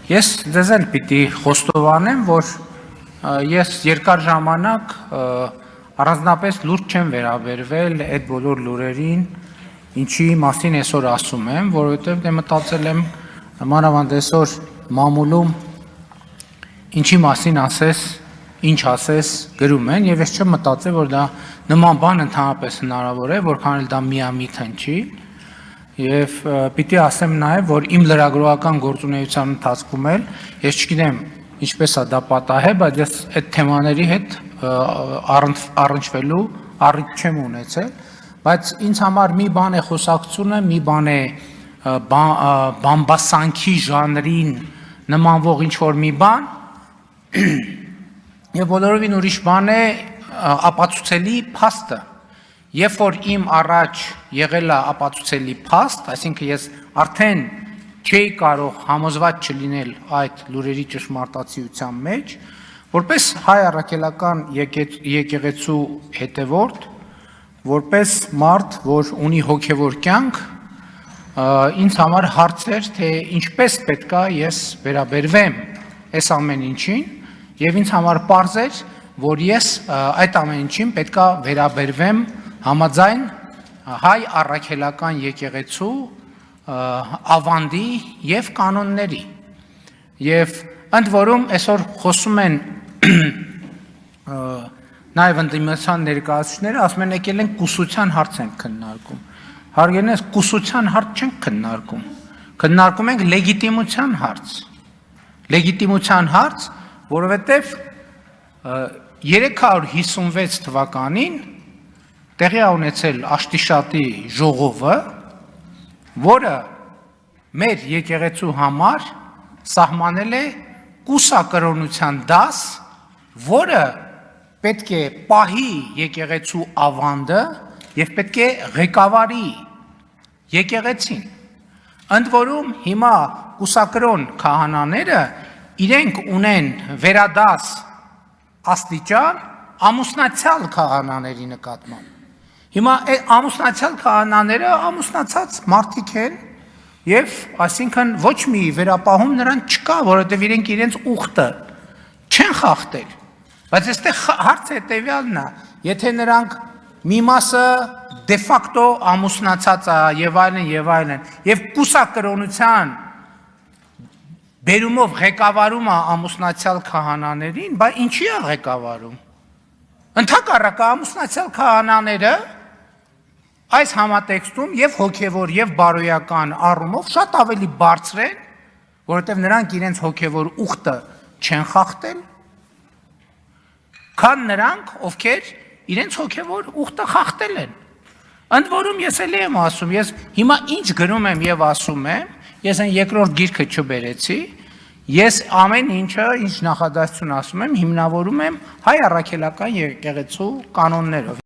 Ես ձեզ էլ պիտի խոստովանեմ, որ ես երկար ժամանակ առանձնապես լուրջ չեմ վերաբերվել այդ բոլոր լուրերին, ինչի մասին այսօր ասում եմ, որովհետև դե մտածել եմ մանավանդ այսօր մամուլում ինչի մասին ասես, ինչ ասես գրում են, եւ ես չեմ մտածել, որ դա նման բան ընդհանրապես հնարավոր է, որքան էլ դա միամիտ հնչի, եւ պիտի ասեմ նաեւ, որ իմ լրագրողական գործունեության ընթացքում էլ ես չգիտեմ ինչպես է դա պատահել, բայց ես այդ թեմաների հետ առնչվելու առիթ չեմ ունեցել, բայց ինձ համար մի բան է խոսակցությունը, մի բան է բամբասանքի ժանրին նմանվող ինչ-որ մի բան, եւ բոլորովին ուրիշ բան է ապացուցելի փաստը։ Երբ որ իմ առաջ եղել է ապացուցելի փաստ, այսինքն ես արդեն չէի կարող համոզված չլինել այդ լուրերի ճշմարտացիության մեջ, որպես հայ առաքելական եկեղեցու հետևորդ, որպես մարդ, որ ունի հոգևոր կյանք, ինձ համար հարց էր, թե ինչպես պետք է ես վերաբերվեմ այս ամեն ինչին, եւ ինձ համար պարզ էր, որ ես այդ ամեն ինչին պետք է վերաբերվեմ համաձայն հայ առաքելական եկեղեցու ավանդի եւ կանոնների։ Եվ ընդ որում այսօր խոսում են նաեւ ընդդիմության ներկայացուցիչները, ասում են եկել են կուսության հարց են քննարկում։ Հարգելիներս, կուսության հարց չենք քննարկում։ Քննարկում ենք լեգիտիմության հարց։ Լեգիտիմության հարց, որովհետեւ 356 թվականին տեղի ունեցել Աշտիշատի ժողովը, որը մեր եկեղեցու համար սահմանել է կուսակրոնության դաս, որը պետք է պահի եկեղեցու ավանդը եւ պետք է ղեկավարի եկեղեցին։ Ընդ որում հիմա կուսակրոն քահանաները իրենք ունեն վերադաս աստիճան ամուսնացյալ քահանաների նկատմամբ։ Հիմա ամուսնացյալ քահանաները ամուսնացած մարդիկ են եւ այսինքն ոչ մի վերապահում նրանց չկա, որովհետեւ իրենք իրենց ուխտը չեն խախտել։ Բայց այստեղ հարցը հետեւյալն է, եթե նրանք մի մասը դե ֆակտո ամուսնացած է եւ այլն, եւ կուսակրոնության բերումով ղեկավարում է ամուսնացյալ քահանաներին, բա ինչի է ղեկավարում։ Ընդհակառակը ամուսնացյալ քահանաները այս համատեքստում եւ հոգեվոր եւ բարոյական առումով շատ ավելի բարձր են, որովհետեւ նրանք իրենց հոգեվոր ուխտը չեն խախտել, քան նրանք, ովքեր իրենց հոգեվոր ուխտը խախտել են։ Ընդ որում ես էլի եմ ասում, ես հիմա ինչ գրում եմ եւ ասում եմ, ես այն երկրորդ գիրքը չբերեցի, ես ամեն ինչը, ինչ նախադասություն ասում եմ, հիմնավորում եմ հայ առաքելական եկեղեցու կանոններով։